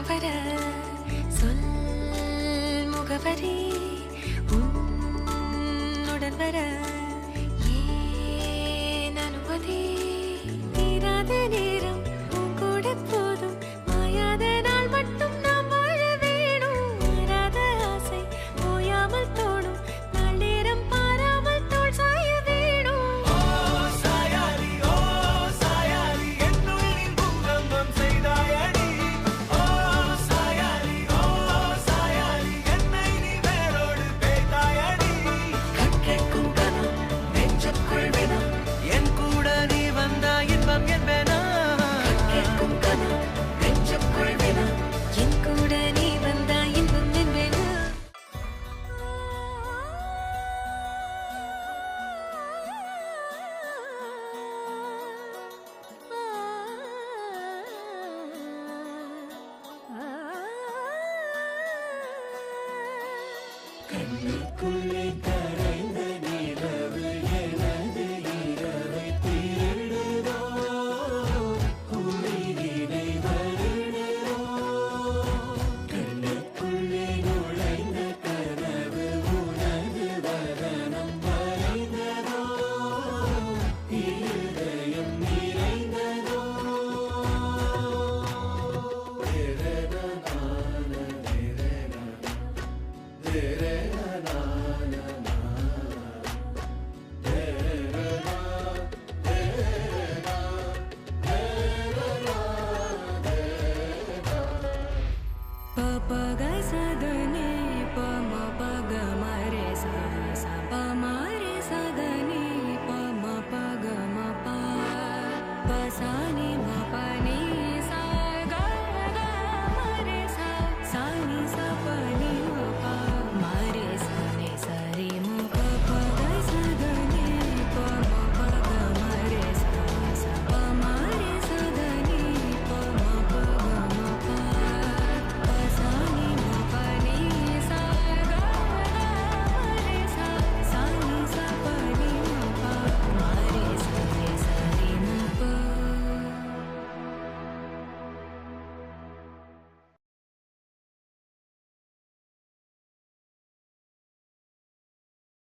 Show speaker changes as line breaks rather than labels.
வர சொல் முகவரி உன்னுடன் வர ஏன் அனுமதி தீராத நேரம் உன் கூட போதும் மாயாத நாள் மட்டும் நாம் வாழ வேணும் மாறாத ஆசை ஓயாமல் தோணும் நாள் நேரம் பாராமல் தோள் சாய வேணும்
என்னுள் பூகம்பம் செய்தாயடி
கண்ணுக்குள்ளே கரைந்த நிலவு எனது இரவை திருடுதோ உயிரினை வருடுதோ கண்ணுக்குள்ளே நுழைந்த கனவு உனது வதனம் வரைந்ததோ இருதயம் நிறைந்ததோ
Papaga sadani pama paga mare sa sa pamare sadani pama paga ma pa pasani